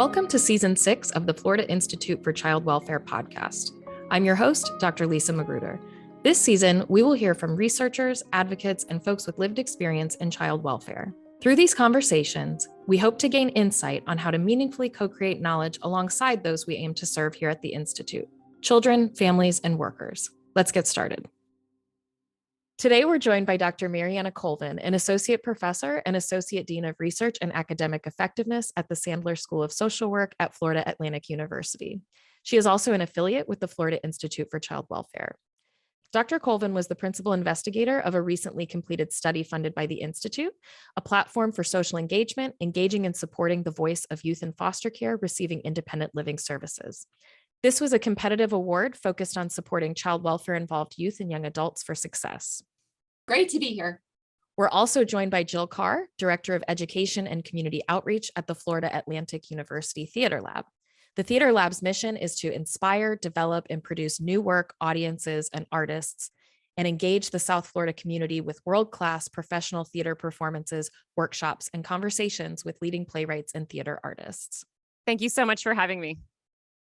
Welcome to Season 6 of the Florida Institute for Child Welfare podcast. I'm your host, Dr. Lisa Magruder. This season, we will hear from researchers, advocates, and folks with lived experience in child welfare. Through these conversations, we hope to gain insight on how to meaningfully co-create knowledge alongside those we aim to serve here at the Institute: children, families, and workers. Let's get started. Today, we're joined by Dr. Mariana Colvin, an associate professor and associate dean of research and academic effectiveness at the Sandler School of Social Work at Florida Atlantic University. She is also an affiliate with the Florida Institute for Child Welfare. Dr. Colvin was the principal investigator of a recently completed study funded by the Institute, a platform for social engagement, engaging and supporting the voice of youth in foster care receiving independent living services. This was a competitive award focused on supporting child welfare-involved youth and young adults for success. Great to be here. We're also joined by Jill Carr, Director of Education and Community Outreach at the Florida Atlantic University Theater Lab. The Theater Lab's mission is to inspire, develop, and produce new work, audiences, and artists, and engage the South Florida community with world-class professional theater performances, workshops, and conversations with leading playwrights and theater artists. Thank you so much for having me.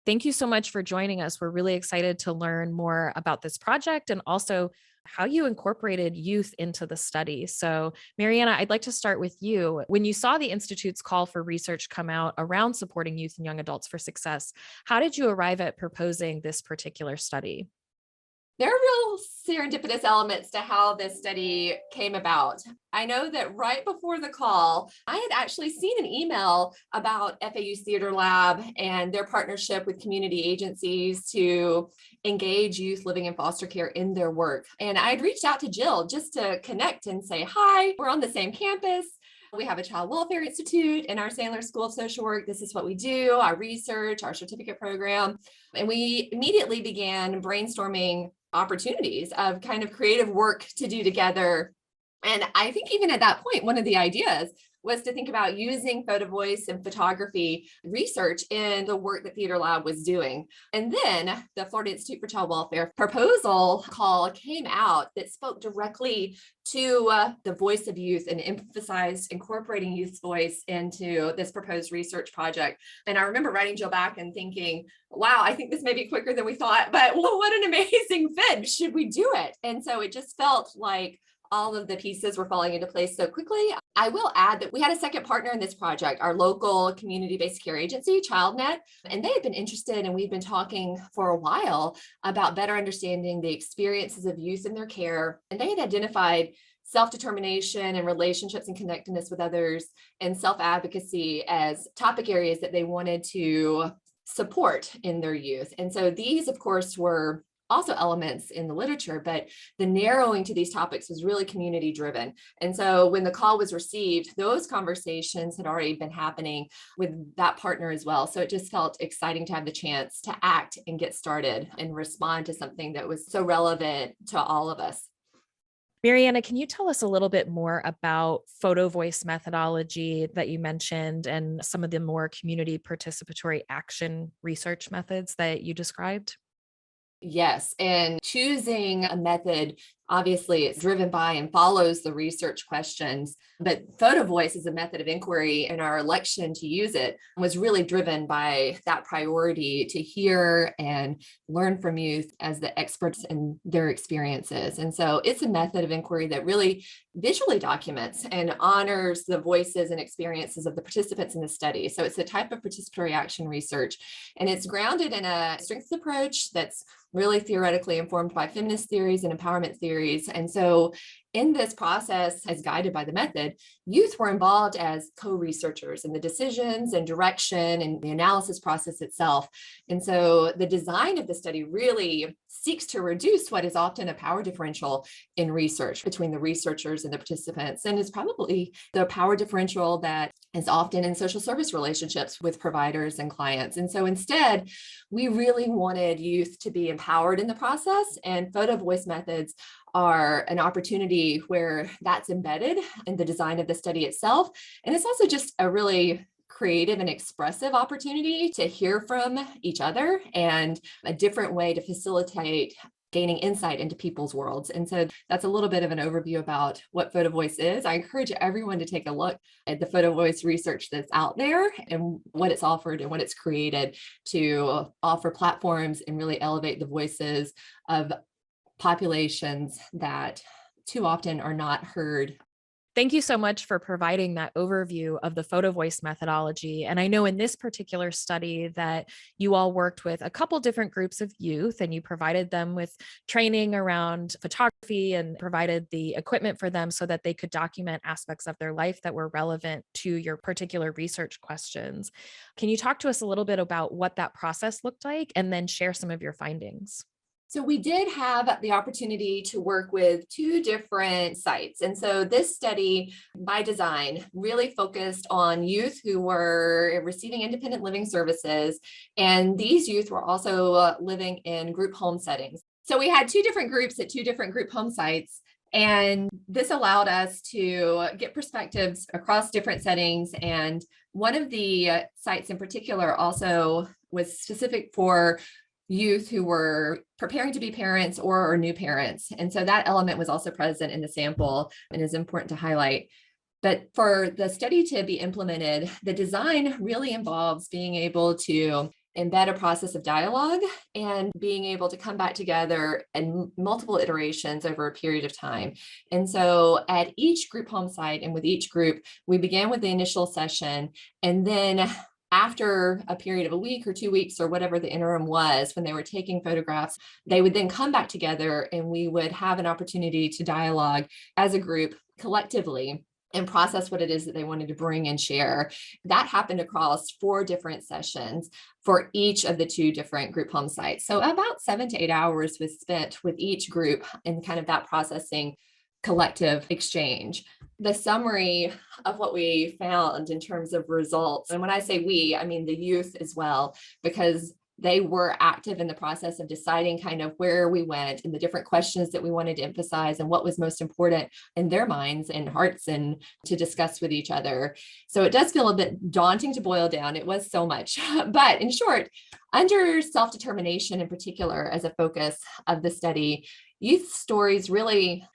Thank you so much for joining us. We're really excited to learn more about this project and also how you incorporated youth into the study. So, Mariana, I'd like to start with you. When you saw the Institute's call for research come out around supporting youth and young adults for success, how did you arrive at proposing this particular study? There are real serendipitous elements to how this study came about. I know that right before the call, I had actually seen an email about FAU's Theater Lab and their partnership with community agencies to engage youth living in foster care in their work. And I had reached out to Jill just to connect and say, hi, we're on the same campus. We have a Child Welfare Institute in our Sandler School of Social Work. This is what we do, our research, our certificate program. And we immediately began brainstorming opportunities of kind of creative work to do together. And I think even at that point, one of the ideas was to think about using Photovoice and photography research in the work that Theater Lab was doing. And then the Florida Institute for Child Welfare proposal call came out that spoke directly to the voice of youth and emphasized incorporating youth's voice into this proposed research project. And I remember writing Jill back and thinking, wow, I think this may be quicker than we thought, but what an amazing fit. Should we do it? And so it just felt like all of the pieces were falling into place so quickly. I will add that we had a second partner in this project, our local community-based care agency, ChildNet, and they had been interested, and we've been talking for a while about better understanding the experiences of youth in their care. And they had identified self-determination and relationships and connectedness with others and self-advocacy as topic areas that they wanted to support in their youth. And so these, of course, were also elements in the literature, but the narrowing to these topics was really community driven. And so when the call was received, those conversations had already been happening with that partner as well. So it just felt exciting to have the chance to act and get started and respond to something that was so relevant to all of us. Mariana, can you tell us a little bit more about Photovoice methodology that you mentioned and some of the more community participatory action research methods that you described? Yes, and choosing a method, obviously it's driven by and follows the research questions, but Photovoice is a method of inquiry, and our election to use it was really driven by that priority to hear and learn from youth as the experts in their experiences. And so it's a method of inquiry that really visually documents and honors the voices and experiences of the participants in the study. So it's a type of participatory action research, and it's grounded in a strengths approach that's really theoretically informed by feminist theories and empowerment theories. And so in this process, as guided by the method, youth were involved as co-researchers in the decisions and direction and the analysis process itself. And so the design of the study really seeks to reduce what is often a power differential in research between the researchers and the participants, and is probably the power differential that is often in social service relationships with providers and clients. And so instead, we really wanted youth to be empowered in the process, and Photovoice methods are an opportunity where that's embedded in the design of the study itself. And it's also just a really creative and expressive opportunity to hear from each other and a different way to facilitate gaining insight into people's worlds. And so that's a little bit of an overview about what Photovoice is. I encourage everyone to take a look at the Photovoice research that's out there and what it's offered and what it's created to offer platforms and really elevate the voices of populations that too often are not heard. Thank you so much for providing that overview of the Photovoice methodology. And I know in this particular study that you all worked with a couple different groups of youth and you provided them with training around photography and provided the equipment for them so that they could document aspects of their life that were relevant to your particular research questions. Can you talk to us a little bit about what that process looked like and then share some of your findings? So we did have the opportunity to work with two different sites. And so this study by design really focused on youth who were receiving independent living services. And these youth were also living in group home settings. So we had two different groups at two different group home sites. And this allowed us to get perspectives across different settings. And one of the sites in particular also was specific for youth who were preparing to be parents or are new parents. And so that element was also present in the sample and is important to highlight. But for the study to be implemented, the design really involves being able to embed a process of dialogue and being able to come back together in multiple iterations over a period of time. And so at each group home site and with each group, we began with the initial session, and then after a period of a week or 2 weeks or whatever the interim was, when they were taking photographs, they would then come back together and we would have an opportunity to dialogue as a group collectively and process what it is that they wanted to bring and share. That happened across 4 different sessions for each of the 2 different group home sites. So about 7 to 8 hours was spent with each group in kind of that processing collective exchange. The summary of what we found in terms of results, and when I say we, I mean the youth as well, because they were active in the process of deciding kind of where we went and the different questions that we wanted to emphasize and what was most important in their minds and hearts and to discuss with each other. So it does feel a bit daunting to boil down. It was so much, but in short, under self-determination in particular as a focus of the study, youth stories really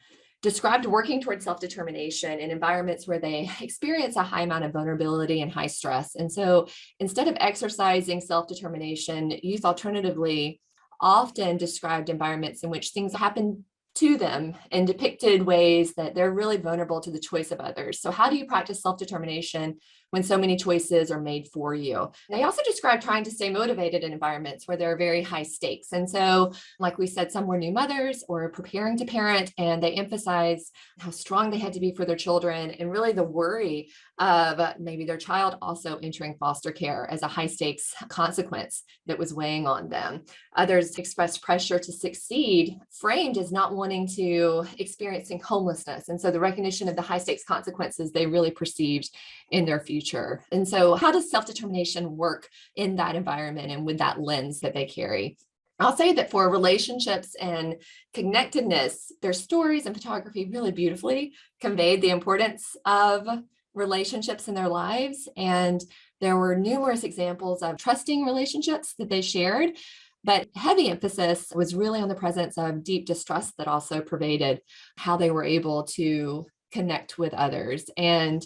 described working towards self-determination in environments where they experience a high amount of vulnerability and high stress. And so instead of exercising self-determination, youth alternatively often described environments in which things happen to them in depicted ways that they're really vulnerable to the choice of others. So how do you practice self-determination when so many choices are made for you? They also describe trying to stay motivated in environments where there are very high stakes. And so, like we said, some were new mothers or preparing to parent, and they emphasize how strong they had to be for their children and really the worry of maybe their child also entering foster care as a high stakes consequence that was weighing on them. Others expressed pressure to succeed, framed as not wanting to experiencing homelessness. And so the recognition of the high stakes consequences they really perceived in their future. And so how does self-determination work in that environment and with that lens that they carry? I'll say that for relationships and connectedness, their stories and photography really beautifully conveyed the importance of relationships in their lives. And there were numerous examples of trusting relationships that they shared, but heavy emphasis was really on the presence of deep distrust that also pervaded how they were able to connect with others. And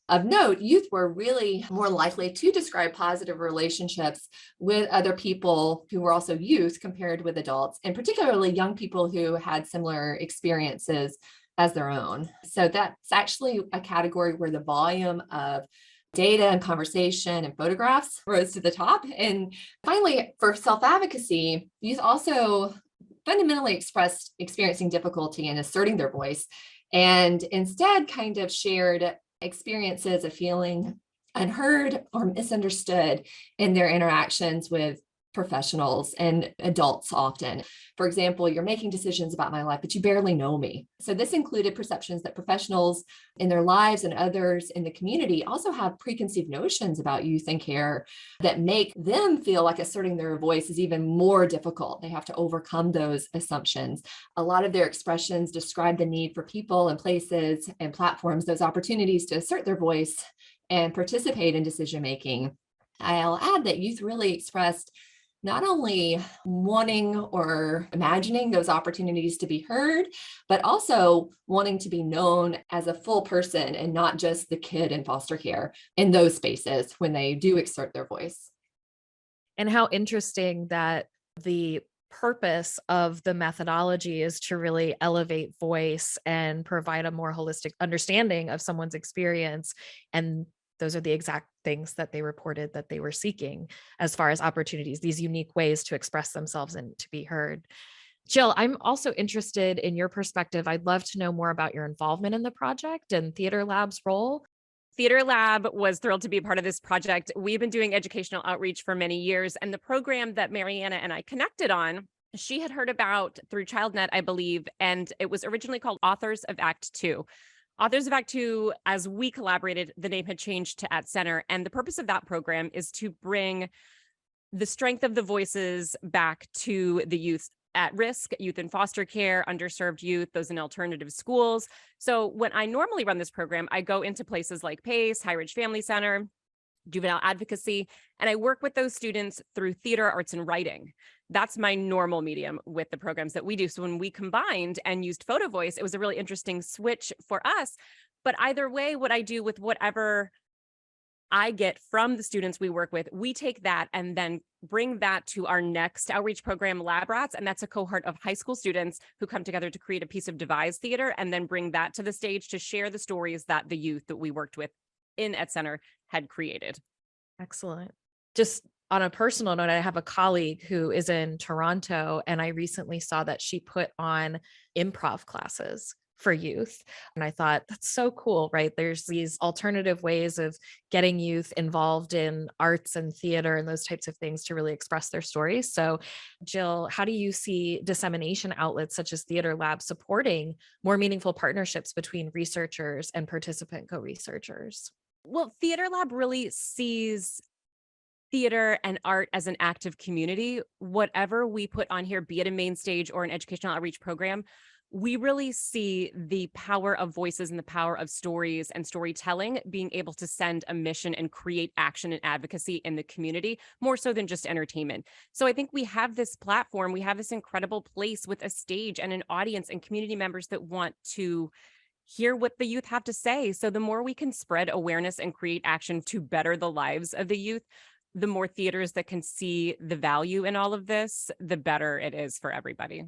of note, youth were really more likely to describe positive relationships with other people who were also youth compared with adults, and particularly young people who had similar experiences as their own. So that's actually a category where the volume of data and conversation and photographs rose to the top. And finally, for self-advocacy, youth also fundamentally expressed experiencing difficulty in asserting their voice and instead kind of shared experiences of feeling unheard or misunderstood in their interactions with professionals and adults often. For example, you're making decisions about my life, but you barely know me. So this included perceptions that professionals in their lives and others in the community also have preconceived notions about youth and care that make them feel like asserting their voice is even more difficult. They have to overcome those assumptions. A lot of their expressions describe the need for people and places and platforms, those opportunities to assert their voice and participate in decision-making. I'll add that youth really expressed not only wanting or imagining those opportunities to be heard, but also wanting to be known as a full person and not just the kid in foster care in those spaces when they do exert their voice. And how interesting that the purpose of the methodology is to really elevate voice and provide a more holistic understanding of someone's experience. And those are the exact things that they reported that they were seeking as far as opportunities, these unique ways to express themselves and to be heard. Jill, I'm also interested in your perspective. I'd love to know more about your involvement in the project and Theater Lab's role. Theater Lab was thrilled to be a part of this project. We've been doing educational outreach for many years, and the program that Mariana and I connected on, she had heard about through ChildNet, I believe, and it was originally called Authors of Act Two. Authors of Act Two, as we collaborated, the name had changed to At Center, and the purpose of that program is to bring the strength of the voices back to the youth at risk, youth in foster care, underserved youth, those in alternative schools. So when I normally run this program, I go into places like PACE, High Ridge Family Center, juvenile advocacy, and I work with those students through theater, arts, and writing. That's my normal medium with the programs that we do. So when we combined and used Photovoice, it was a really interesting switch for us. But either way, what I do with whatever I get from the students we work with, we take that and then bring that to our next outreach program, Lab Rats, and that's a cohort of high school students who come together to create a piece of devised theater and then bring that to the stage to share the stories that the youth that we worked with in Ed Center had created. Excellent. Just on a personal note, I have a colleague who is in Toronto, and I recently saw that she put on improv classes for youth. And I thought, that's so cool, right? There's these alternative ways of getting youth involved in arts and theater and those types of things to really express their stories. So Jill, how do you see dissemination outlets such as Theater Lab supporting more meaningful partnerships between researchers and participant co-researchers? Well, Theater Lab really sees theater and art as an active community. Whatever we put on here, be it a main stage or an educational outreach program, we really see the power of voices and the power of stories and storytelling being able to send a mission and create action and advocacy in the community, more so than just entertainment. So I think we have this platform, we have this incredible place with a stage and an audience and community members that want to hear what the youth have to say. So the more we can spread awareness and create action to better the lives of the youth, the more theaters that can see the value in all of this, the better it is for everybody.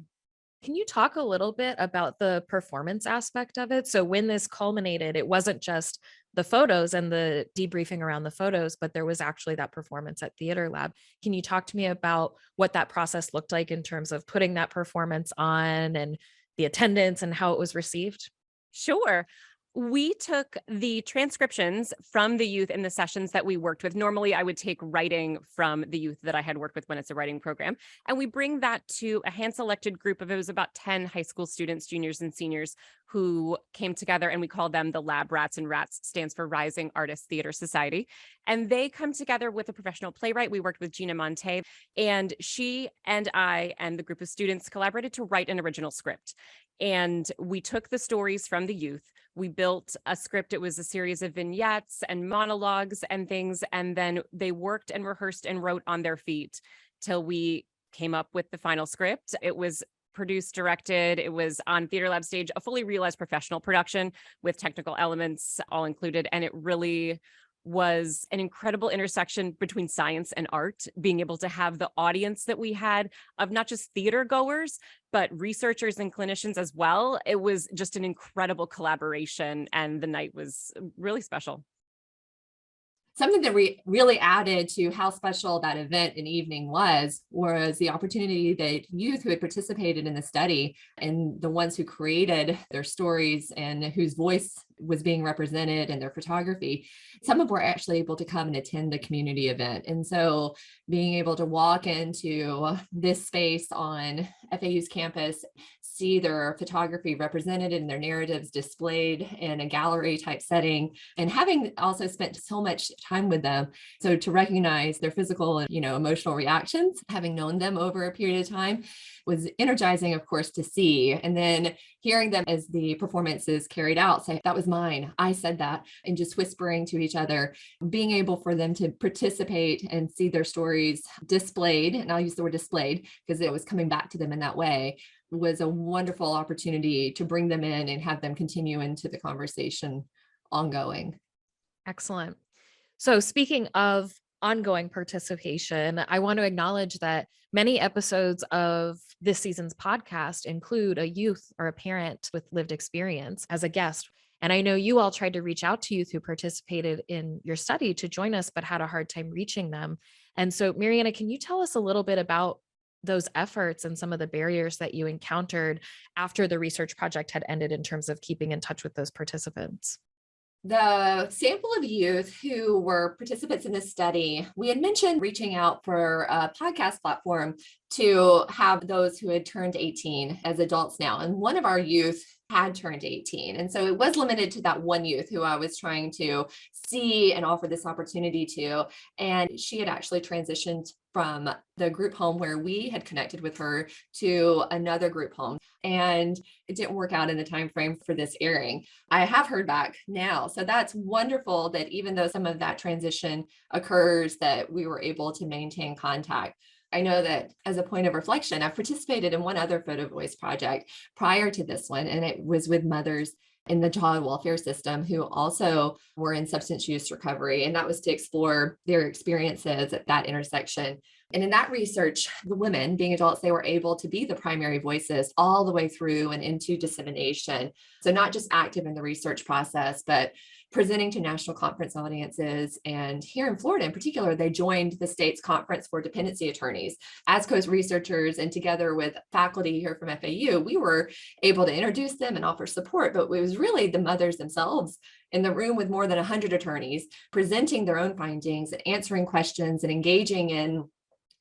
Can you talk a little bit about the performance aspect of it? So when this culminated, it wasn't just the photos and the debriefing around the photos, but there was actually that performance at Theater Lab. Can you talk to me about what that process looked like in terms of putting that performance on and the attendance and how it was received? Sure. We took the transcriptions from the youth in the sessions that we worked with. Normally, I would take writing from the youth that I had worked with when it's a writing program, and we bring that to a hand-selected group of, it was about 10 high school students, juniors and seniors, who came together, and we call them the Lab Rats, and RATS stands for Rising Artists Theater Society. And they come together with a professional playwright. We worked with Gina Monte, and she and I and the group of students collaborated to write an original script. And we took the stories from the youth. We built a script. It was a series of vignettes and monologues and things. And then they worked and rehearsed and wrote on their feet till we came up with the final script. It was produced, directed. It was on Theater Lab stage, a fully realized professional production with technical elements all included. And it really was an incredible intersection between science and art, being able to have the audience that we had of not just theater goers, but researchers and clinicians as well. It was just an incredible collaboration, and the night was really special. Something that really added to how special that event and evening was the opportunity that youth who had participated in the study and the ones who created their stories and whose voice was being represented in their photography, some of them were actually able to come and attend the community event. And so being able to walk into this space on FAU's campus, see their photography represented in their narratives displayed in a gallery type setting, and having also spent so much time with them. So to recognize their physical and, emotional reactions, having known them over a period of time, was energizing, of course, to see. And then hearing them as the performance is carried out, say, that was mine, I said that, and just whispering to each other, being able for them to participate and see their stories displayed, and I'll use the word displayed because it was coming back to them in that way, was a wonderful opportunity to bring them in and have them continue into the conversation ongoing. Excellent. So speaking of ongoing participation, I want to acknowledge that many episodes of this season's podcast include a youth or a parent with lived experience as a guest. And I know you all tried to reach out to youth who participated in your study to join us, but had a hard time reaching them. And so, Mariana, can you tell us a little bit about those efforts and some of the barriers that you encountered after the research project had ended in terms of keeping in touch with those participants? The sample of youth who were participants in this study, we had mentioned reaching out for a podcast platform to have those who had turned 18 as adults now. And one of our youth had turned 18. And so it was limited to that one youth who I was trying to see and offer this opportunity to. And she had actually transitioned from the group home where we had connected with her to another group home. And it didn't work out in the time frame for this airing. I have heard back now. So that's wonderful that even though some of that transition occurs, that we were able to maintain contact. I know that as a point of reflection, I've participated in one other Photovoice project prior to this one, and it was with mothers in the child welfare system who also were in substance use recovery. And that was to explore their experiences at that intersection. And in that research, the women, being adults, they were able to be the primary voices all the way through and into dissemination. So not just active in the research process, but presenting to national conference audiences. And here in Florida in particular, they joined the state's conference for dependency attorneys as co-researchers, and together with faculty here from FAU, we were able to introduce them and offer support. But it was really the mothers themselves in the room with more than 100 attorneys presenting their own findings and answering questions and engaging in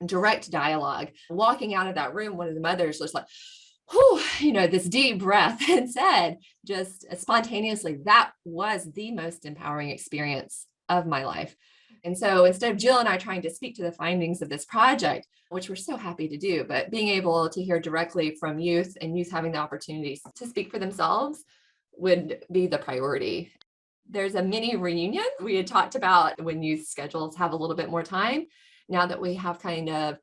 direct dialogue. Walking out of that room, one of the mothers was like, this deep breath, and said just spontaneously, that was the most empowering experience of my life. And so instead of Jill and I trying to speak to the findings of this project, which we're so happy to do, but being able to hear directly from youth and youth having the opportunities to speak for themselves would be the priority. There's a mini reunion we had talked about when youth schedules have a little bit more time. Now that we have kind of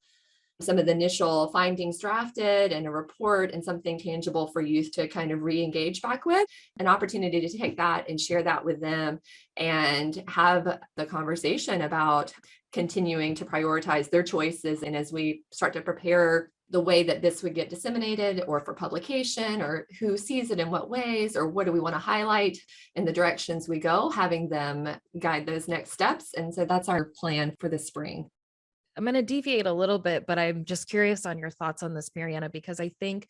some of the initial findings drafted and a report and something tangible for youth to kind of re-engage back with, an opportunity to take that and share that with them and have the conversation about continuing to prioritize their choices. And as we start to prepare the way that this would get disseminated or for publication, or who sees it in what ways, or what do we want to highlight in the directions we go, having them guide those next steps. And so that's our plan for the spring. I'm going to deviate a little bit, but I'm just curious on your thoughts on this, Mariana, because I think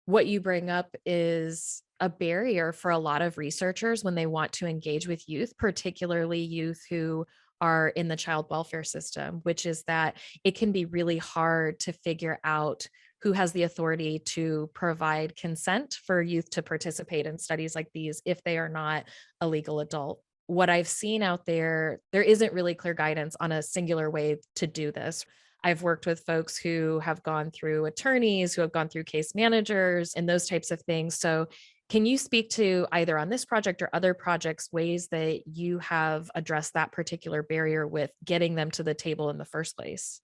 what you bring up is a barrier for a lot of researchers when they want to engage with youth, particularly youth who are in the child welfare system, which is that it can be really hard to figure out who has the authority to provide consent for youth to participate in studies like these if they are not a legal adult. What I've seen out there isn't really clear guidance on a singular way to do this. I've worked with folks who have gone through attorneys, who have gone through case managers and those types of things. So can you speak to either on this project or other projects, ways that you have addressed that particular barrier with getting them to the table in the first place?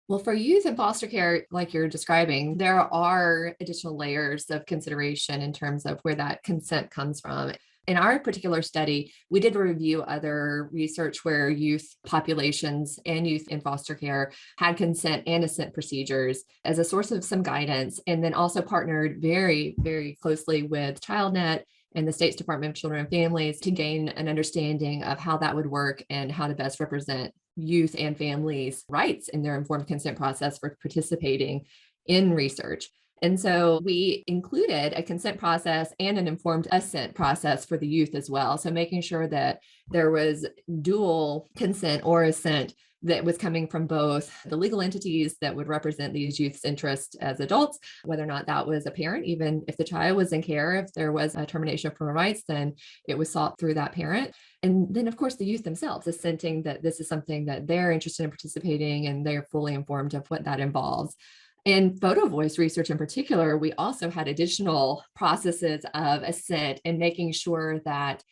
Well, for youth in foster care, like you're describing, there are additional layers of consideration in terms of where that consent comes from. In our particular study, we did review other research where youth populations and youth in foster care had consent and assent procedures as a source of some guidance, and then also partnered very, very closely with ChildNet and the State's Department of Children and Families to gain an understanding of how that would work and how to best represent youth and families' rights in their informed consent process for participating in research. And so we included a consent process and an informed assent process for the youth as well. So making sure that there was dual consent or assent that was coming from both the legal entities that would represent these youth's interests as adults, whether or not that was a parent, even if the child was in care, if there was a termination of parental rights, then it was sought through that parent. And then, of course, the youth themselves assenting that this is something that they're interested in participating and they're fully informed of what that involves. In Photovoice research in particular, we also had additional processes of assent and making sure that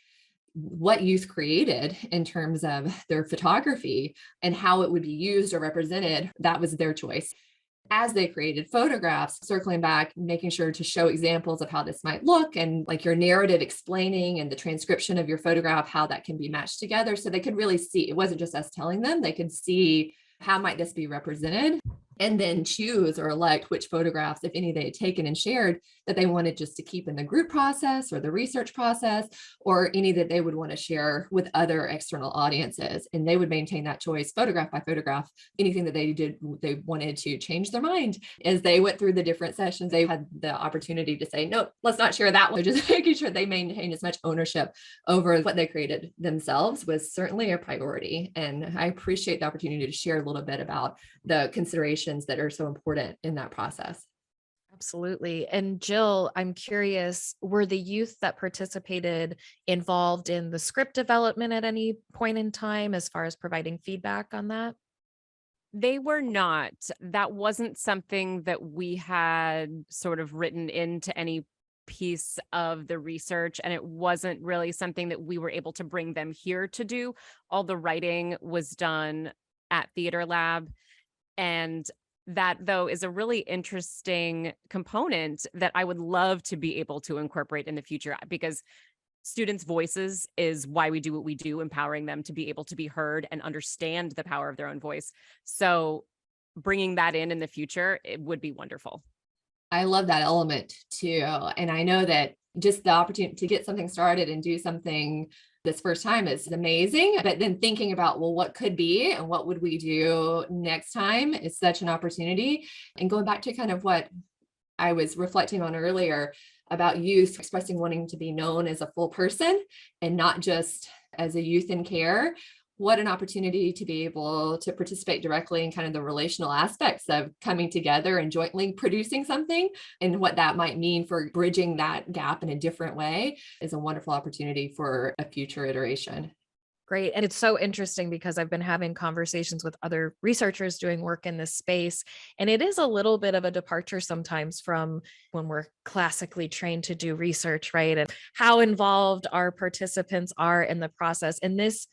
what youth created in terms of their photography and how it would be used or represented, that was their choice. As they created photographs, circling back, making sure to show examples of how this might look and like your narrative explaining and the transcription of your photograph, how that can be matched together. So they could really see, it wasn't just us telling them, they could see how might this be represented, and then choose or elect which photographs, if any, they had taken and shared that they wanted just to keep in the group process or the research process, or any that they would want to share with other external audiences. And they would maintain that choice photograph by photograph. Anything that they did, they wanted to change their mind as they went through the different sessions. They had the opportunity to say, nope, let's not share that one. Just making sure they maintain as much ownership over what they created themselves was certainly a priority. And I appreciate the opportunity to share a little bit about the considerations that are so important in that process. Absolutely. And Jill, I'm curious, were the youth that participated involved in the script development at any point in time as far as providing feedback on that? They were not. That wasn't something that we had sort of written into any piece of the research, and it wasn't really something that we were able to bring them here to do. All the writing was done at Theater Lab. And that, though, is a really interesting component that I would love to be able to incorporate in the future, because students' voices is why we do what we do, empowering them to be able to be heard and understand the power of their own voice. So bringing that in the future, it would be wonderful. I love that element too. And I know that just the opportunity to get something started and do something this first time is amazing, but then thinking about, well, what could be and what would we do next time is such an opportunity. And going back to kind of what I was reflecting on earlier about youth expressing wanting to be known as a full person and not just as a youth in care. What an opportunity to be able to participate directly in kind of the relational aspects of coming together and jointly producing something, and what that might mean for bridging that gap in a different way is a wonderful opportunity for a future iteration. Great. And it's so interesting because I've been having conversations with other researchers doing work in this space. And it is a little bit of a departure sometimes from when we're classically trained to do research, right? And how involved our participants are in the process. And this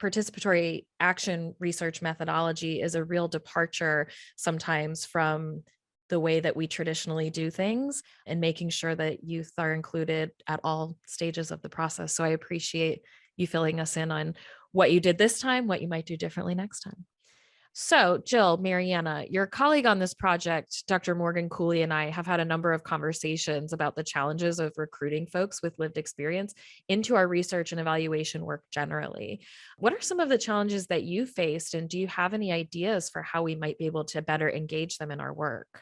participatory action research methodology is a real departure sometimes from the way that we traditionally do things, and making sure that youth are included at all stages of the process. So I appreciate you filling us in on what you did this time, what you might do differently next time. So Jill, Mariana, your colleague on this project, Dr. Morgan Cooley, and I have had a number of conversations about the challenges of recruiting folks with lived experience into our research and evaluation work generally. What are some of the challenges that you faced, and do you have any ideas for how we might be able to better engage them in our work?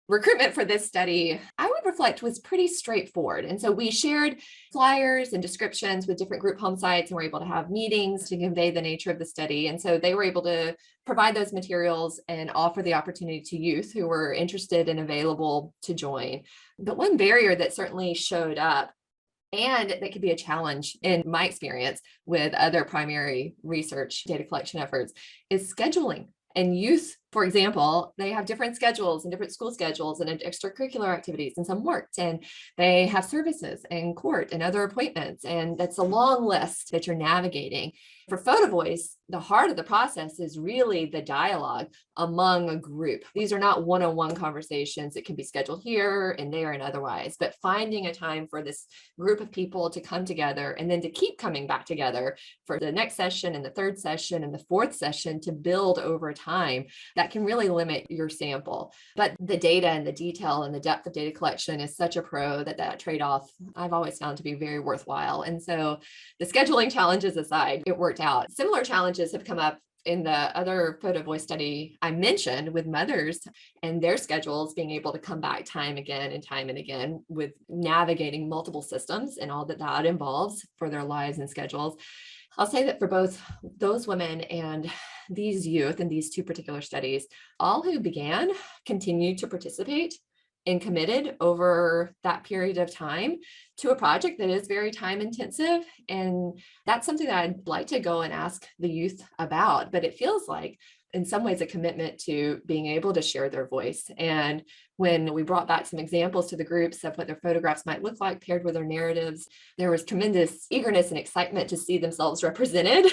Recruitment for this study, I would reflect, was pretty straightforward. And so we shared flyers and descriptions with different group home sites and were able to have meetings to convey the nature of the study. And so they were able to provide those materials and offer the opportunity to youth who were interested and available to join. But one barrier that certainly showed up, and that could be a challenge in my experience with other primary research data collection efforts, is scheduling. And youth, for example, they have different schedules and different school schedules and extracurricular activities, and some worked, and they have services and court and other appointments. And that's a long list that you're navigating. For Photovoice, the heart of the process is really the dialogue among a group. These are not one-on-one conversations that can be scheduled here and there and otherwise, but finding a time for this group of people to come together and then to keep coming back together for the next session and the third session and the fourth session to build over time. That can really limit your sample. But the data and the detail and the depth of data collection is such a pro that trade-off I've always found to be very worthwhile. And so the scheduling challenges aside, it worked out. Similar challenges have come up in the other Photovoice study I mentioned with mothers and their schedules being able to come back time and again with navigating multiple systems and all that involves for their lives and schedules. I'll say that for both those women and these youth in these two particular studies, all who began continued to participate and committed over that period of time to a project that is very time intensive. And that's something that I'd like to go and ask the youth about, but it feels like in some ways a commitment to being able to share their voice. And when we brought back some examples to the groups of what their photographs might look like paired with their narratives, there was tremendous eagerness and excitement to see themselves represented.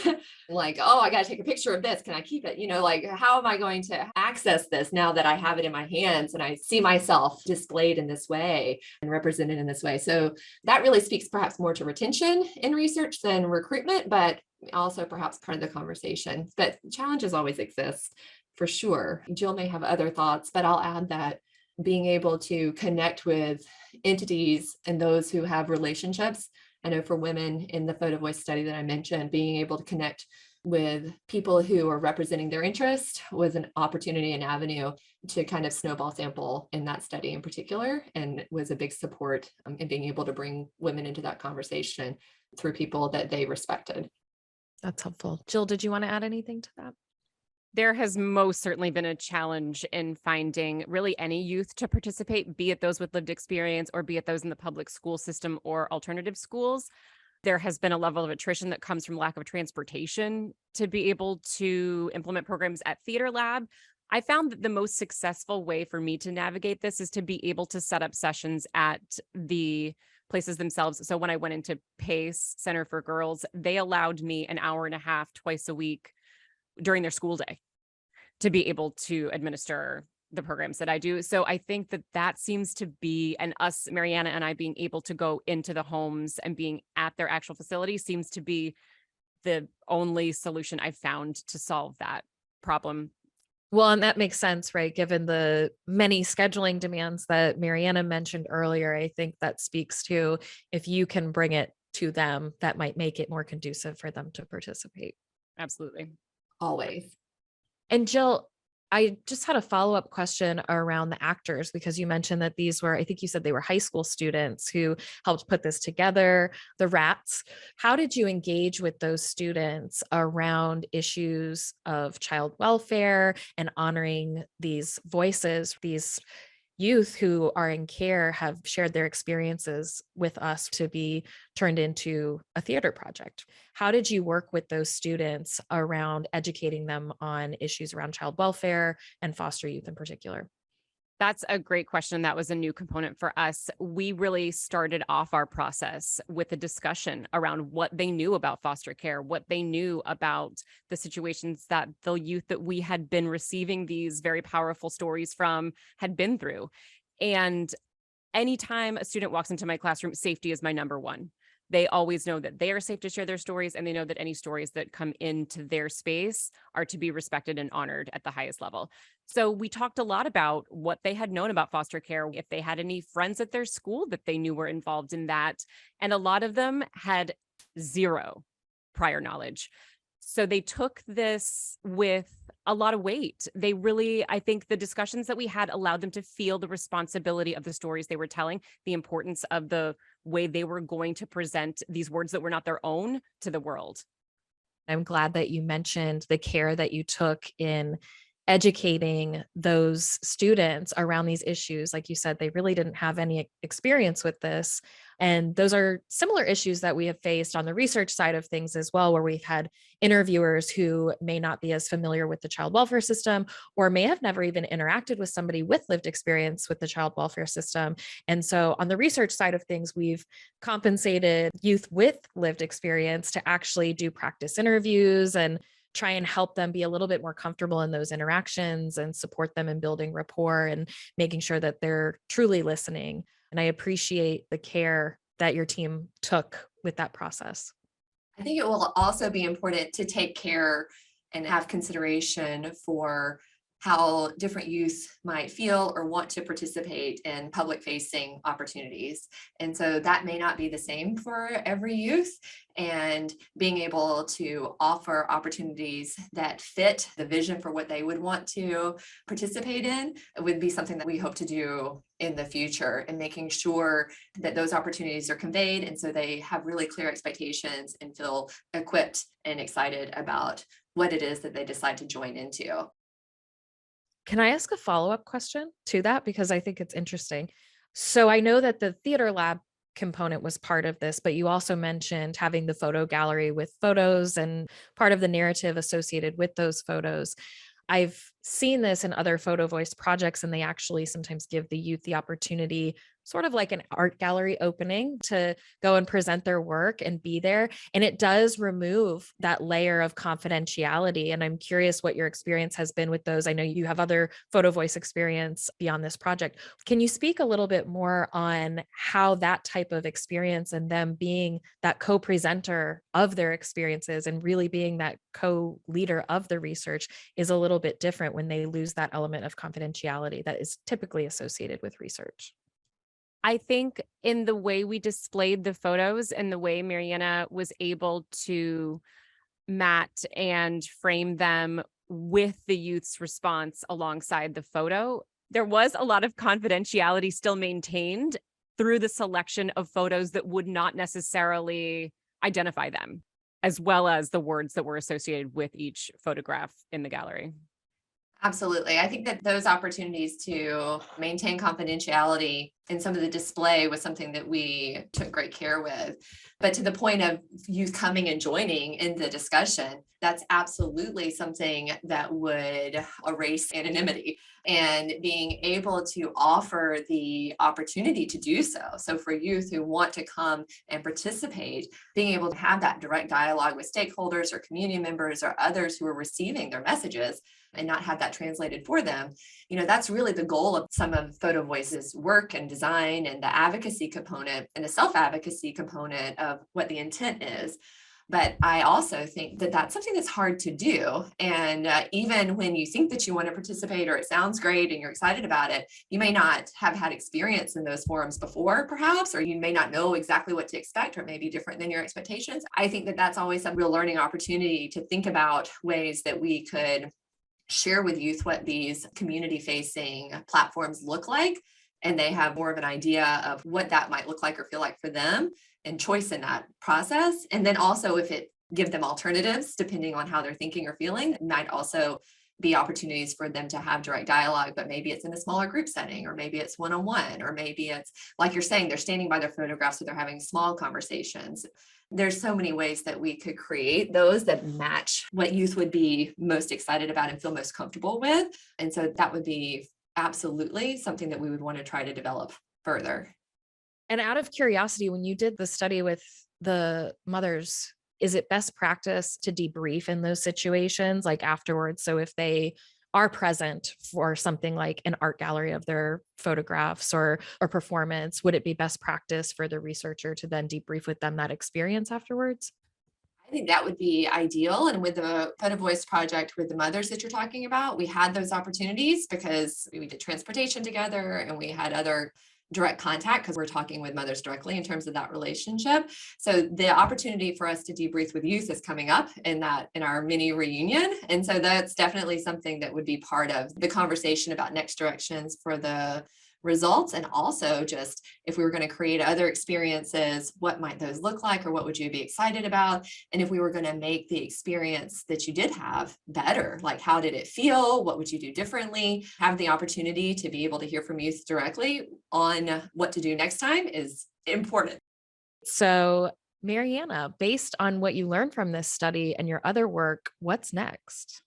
Like, oh, I got to take a picture of this. Can I keep it? Like, how am I going to access this now that I have it in my hands and I see myself displayed in this way and represented in this way? So that really speaks perhaps more to retention in research than recruitment, but also perhaps part of the conversation. But challenges always exist for sure. Jill may have other thoughts, but I'll add that being able to connect with entities and those who have relationships. I know for women in the Photovoice study that I mentioned, being able to connect with people who are representing their interest was an opportunity and avenue to kind of snowball sample in that study in particular, and was a big support in being able to bring women into that conversation through people that they respected. That's helpful. Jill, did you want to add anything to that? There has most certainly been a challenge in finding really any youth to participate, be it those with lived experience or be it those in the public school system or alternative schools. There has been a level of attrition that comes from lack of transportation to be able to implement programs at Theater Lab. I found that the most successful way for me to navigate this is to be able to set up sessions at the places themselves. So when I went into PACE, Center for Girls, they allowed me an hour and a half twice a week during their school day to be able to administer the programs that I do. So I think that that seems to be, and us, Mariana and I, being able to go into the homes and being at their actual facility seems to be the only solution I've found to solve that problem. Well, and that makes sense, right? Given the many scheduling demands that Mariana mentioned earlier, I think that speaks to if you can bring it to them, that might make it more conducive for them to participate. Absolutely. Always. And Jill, I just had a follow-up question around the actors, because you mentioned that these were, I think you said they were high school students who helped put this together, the RATs. How did you engage with those students around issues of child welfare and honoring these voices? These youth who are in care have shared their experiences with us to be turned into a theater project. How did you work with those students around educating them on issues around child welfare and foster youth in particular? That's a great question. That was a new component for us. We really started off our process with a discussion around what they knew about foster care, what they knew about the situations that the youth that we had been receiving these very powerful stories from had been through. And anytime a student walks into my classroom, safety is my number one. They always know that they are safe to share their stories, and they know that any stories that come into their space are to be respected and honored at the highest level. So we talked a lot about what they had known about foster care, if they had any friends at their school that they knew were involved in that. And a lot of them had zero prior knowledge. So they took this with a lot of weight. They really, I think the discussions that we had allowed them to feel the responsibility of the stories they were telling, the importance of the way they were going to present these words that were not their own to the world. I'm glad that you mentioned the care that you took in educating those students around these issues. Like you said, they really didn't have any experience with this. And those are similar issues that we have faced on the research side of things as well, where we've had interviewers who may not be as familiar with the child welfare system, or may have never even interacted with somebody with lived experience with the child welfare system. And so on the research side of things, we've compensated youth with lived experience to actually do practice interviews and try and help them be a little bit more comfortable in those interactions and support them in building rapport and making sure that they're truly listening. And I appreciate the care that your team took with that process. I think it will also be important to take care and have consideration for how different youth might feel or want to participate in public facing opportunities. And so that may not be the same for every youth. And being able to offer opportunities that fit the vision for what they would want to participate in would be something that we hope to do in the future, and making sure that those opportunities are conveyed. And so they have really clear expectations and feel equipped and excited about what it is that they decide to join into. Can I ask a follow-up question to that? Because I think it's interesting. So I know that the theater lab component was part of this, but you also mentioned having the photo gallery with photos and part of the narrative associated with those photos. I've seen this in other Photovoice projects, and they actually sometimes give the youth the opportunity, sort of like an art gallery opening, to go and present their work and be there. And it does remove that layer of confidentiality. And I'm curious what your experience has been with those. I know you have other Photovoice experience beyond this project. Can you speak a little bit more on how that type of experience and them being that co-presenter of their experiences and really being that co-leader of the research is a little bit different when they lose that element of confidentiality that is typically associated with research? I think in the way we displayed the photos and the way Mariana was able to mat and frame them with the youth's response alongside the photo, there was a lot of confidentiality still maintained through the selection of photos that would not necessarily identify them, as well as the words that were associated with each photograph in the gallery. Absolutely. I think that those opportunities to maintain confidentiality in some of the display was something that we took great care with. But to the point of youth coming and joining in the discussion, that's absolutely something that would erase anonymity, and being able to offer the opportunity to do so. So for youth who want to come and participate, being able to have that direct dialogue with stakeholders or community members or others who are receiving their messages, and not have that translated for them, that's really the goal of some of Photovoice's work and design, and the advocacy component and the self-advocacy component of what the intent is. But I also think that that's something that's hard to do. And even when you think that you want to participate or it sounds great and you're excited about it, you may not have had experience in those forums before, perhaps, or you may not know exactly what to expect, or it may be different than your expectations. I think that that's always a real learning opportunity to think about ways that we could share with youth what these community-facing platforms look like, and they have more of an idea of what that might look like or feel like for them, and choice in that process. And then also, if it give them alternatives depending on how they're thinking or feeling, it might also be opportunities for them to have direct dialogue, but maybe it's in a smaller group setting, or maybe it's one-on-one, or maybe it's, like you're saying, they're standing by their photographs, so they're having small conversations. There's so many ways that we could create those that match what youth would be most excited about and feel most comfortable with. And so that would be absolutely something that we would want to try to develop further. And out of curiosity, when you did the study with the mothers, is it best practice to debrief in those situations, like afterwards? So if they are present for something like an art gallery of their photographs or performance, would it be best practice for the researcher to then debrief with them that experience afterwards? I think that would be ideal. And with the Photovoice project with the mothers that you're talking about, we had those opportunities because we did transportation together, and we had other direct contact because we're talking with mothers directly in terms of that relationship. So the opportunity for us to debrief with youth is coming up in our mini reunion. And so that's definitely something that would be part of the conversation about next directions for the results. And also, just if we were going to create other experiences, what might those look like, or what would you be excited about? And if we were going to make the experience that you did have better, like how did it feel? What would you do differently? Have the opportunity to be able to hear from youth directly on what to do next time is important. So, Mariana, based on what you learned from this study and your other work, what's next?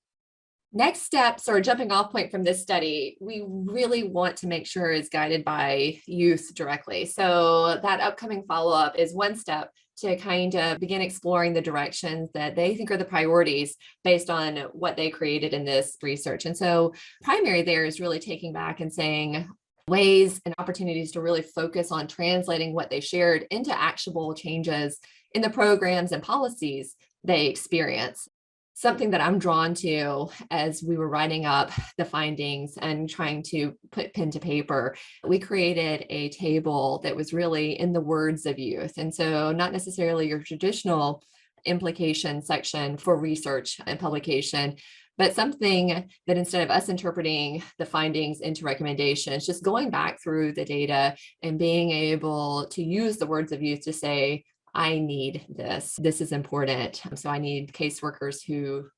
Next steps, or a jumping off point from this study, we really want to make sure is guided by youth directly. So that upcoming follow-up is one step to kind of begin exploring the directions that they think are the priorities based on what they created in this research. And so primary there is really taking back and saying ways and opportunities to really focus on translating what they shared into actionable changes in the programs and policies they experience. something that I'm drawn to as we were writing up the findings and trying to put pen to paper. We created a table that was really in the words of youth. And so not necessarily your traditional implication section for research and publication, but something that instead of us interpreting the findings into recommendations, just going back through the data and being able to use the words of youth to say, I need this. This is important. So I need caseworkers who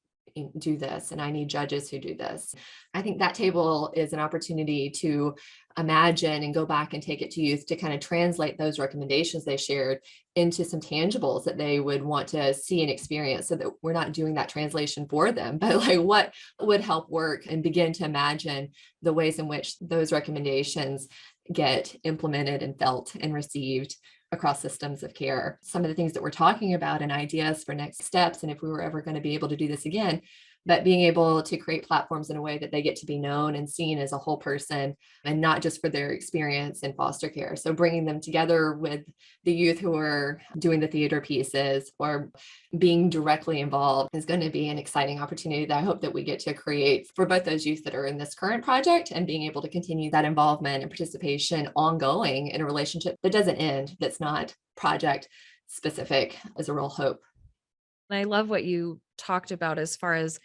do this, and I need judges who do this. I think that table is an opportunity to imagine and go back and take it to youth to kind of translate those recommendations they shared into some tangibles that they would want to see and experience, so that we're not doing that translation for them, but like what would help work, and begin to imagine the ways in which those recommendations get implemented and felt and received across systems of care. Some of the things that we're talking about and ideas for next steps, and if we were ever going to be able to do this again, but being able to create platforms in a way that they get to be known and seen as a whole person, and not just for their experience in foster care. So bringing them together with the youth who are doing the theater pieces or being directly involved is going to be an exciting opportunity that I hope that we get to create for both those youth that are in this current project, and being able to continue that involvement and participation ongoing in a relationship that doesn't end, that's not project specific, is a real hope. And I love what you talked about as far as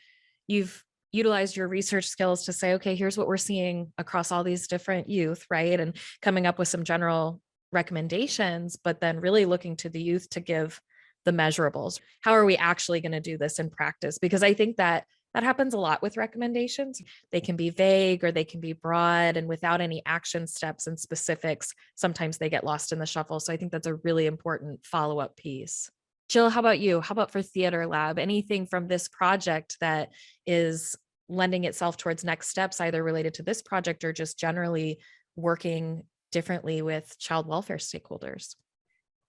you've utilized your research skills to say, okay, here's what we're seeing across all these different youth, right? And coming up with some general recommendations, but then really looking to the youth to give the measurables. How are we actually going to do this in practice? Because I think that happens a lot with recommendations. They can be vague or they can be broad, and without any action steps and specifics, sometimes they get lost in the shuffle. So I think that's a really important follow-up piece. Jill, how about you? How about for Theater Lab? Anything from this project that is lending itself towards next steps, either related to this project or just generally working differently with child welfare stakeholders?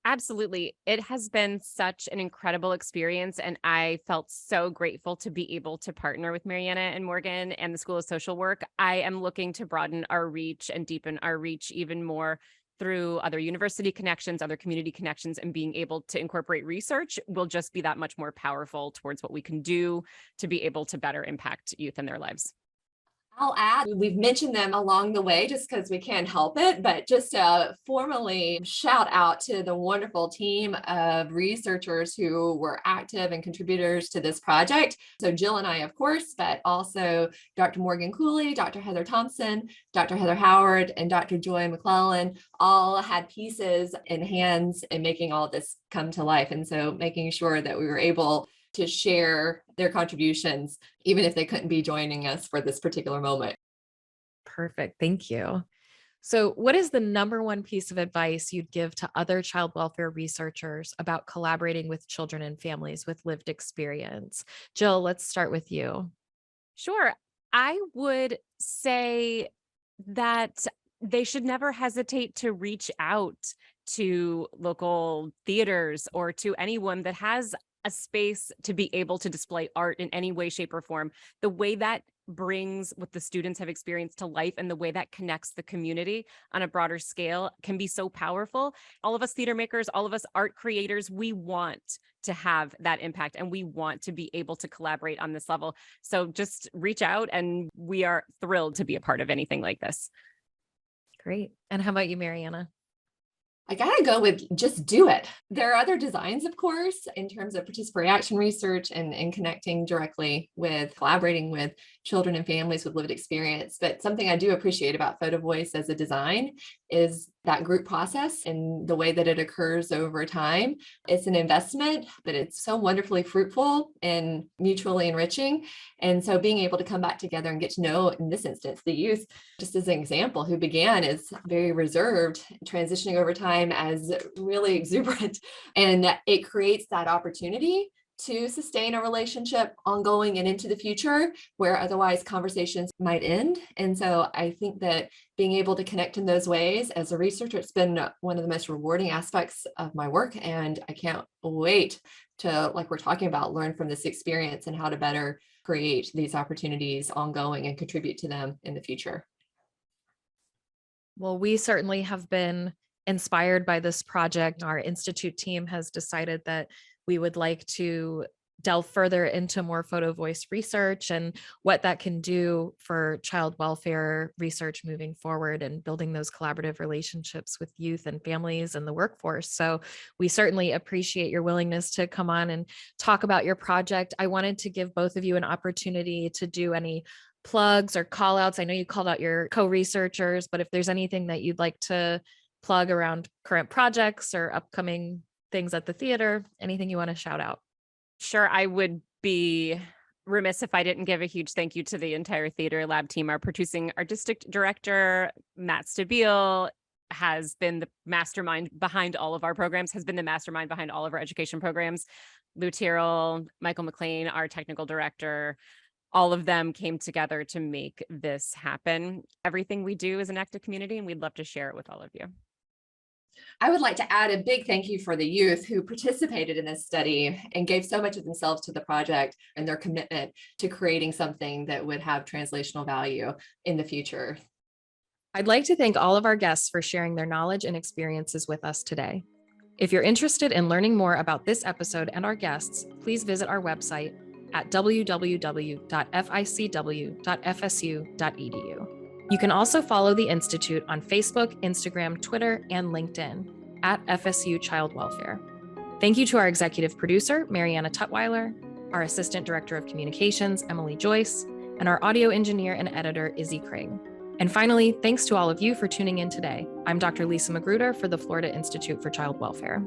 Absolutely. It has been such an incredible experience, and I felt so grateful to be able to partner with Mariana and Morgan and the School of Social Work. I am looking to broaden our reach and deepen our reach even more through other university connections, other community connections, and being able to incorporate research will just be that much more powerful towards what we can do to be able to better impact youth in their lives. I'll add, we've mentioned them along the way just because we can't help it, but just to formally shout out to the wonderful team of researchers who were active and contributors to this project. So Jill and I, of course, but also Dr. Morgan Cooley, Dr. Heather Thompson, Dr. Heather Howard, and Dr. Joy McClellan all had pieces and hands in making all of this come to life. And so making sure that we were able to share their contributions, even if they couldn't be joining us for this particular moment. Perfect. Thank you. So what is the number one piece of advice you'd give to other child welfare researchers about collaborating with children and families with lived experience? Jill, let's start with you. Sure. I would say that they should never hesitate to reach out to local theaters or to anyone that has a space to be able to display art in any way, shape, or form. The way that brings what the students have experienced to life and the way that connects the community on a broader scale can be so powerful. All of us theater makers, all of us art creators, we want to have that impact and we want to be able to collaborate on this level. So just reach out, and we are thrilled to be a part of anything like this. Great. And how about you, Mariana? I gotta go with just do it. There are other designs, of course, in terms of participatory action research and connecting directly with collaborating with children and families with lived experience. But something I do appreciate about Photovoice as a design is that group process and the way that it occurs over time. It's an investment, but it's so wonderfully fruitful and mutually enriching. And so being able to come back together and get to know, in this instance, the youth, just as an example, who began as very reserved, transitioning over time as really exuberant. And it creates that opportunity to sustain a relationship ongoing and into the future where otherwise conversations might end. And so I think that being able to connect in those ways as a researcher, it's been one of the most rewarding aspects of my work. And I can't wait to, like we're talking about, learn from this experience and how to better create these opportunities ongoing and contribute to them in the future. Well, we certainly have been inspired by this project. Our institute team has decided that we would like to delve further into more Photovoice research and what that can do for child welfare research moving forward and building those collaborative relationships with youth and families and the workforce. So we certainly appreciate your willingness to come on and talk about your project. I wanted to give both of you an opportunity to do any plugs or call outs. I know you called out your co-researchers, but if there's anything that you'd like to plug around current projects or upcoming things at the theater, anything you want to shout out? Sure, I would be remiss if I didn't give a huge thank you to the entire Theater Lab team. Our producing artistic director, Matt Stabile, has been the mastermind behind all of our programs, has been the mastermind behind all of our education programs. Lou Tyrrell, Michael McLean, our technical director, all of them came together to make this happen. Everything we do is an act of community, and we'd love to share it with all of you. I would like to add a big thank you for the youth who participated in this study and gave so much of themselves to the project and their commitment to creating something that would have translational value in the future. I'd like to thank all of our guests for sharing their knowledge and experiences with us today. If you're interested in learning more about this episode and our guests, please visit our website at www.ficw.fsu.edu. You can also follow the Institute on Facebook, Instagram, Twitter, and LinkedIn at FSU Child Welfare. Thank you to our executive producer, Mariana Tutwiler, our assistant director of communications, Emily Joyce, and our audio engineer and editor, Izzy Craig. And finally, thanks to all of you for tuning in today. I'm Dr. Lisa Magruder for the Florida Institute for Child Welfare.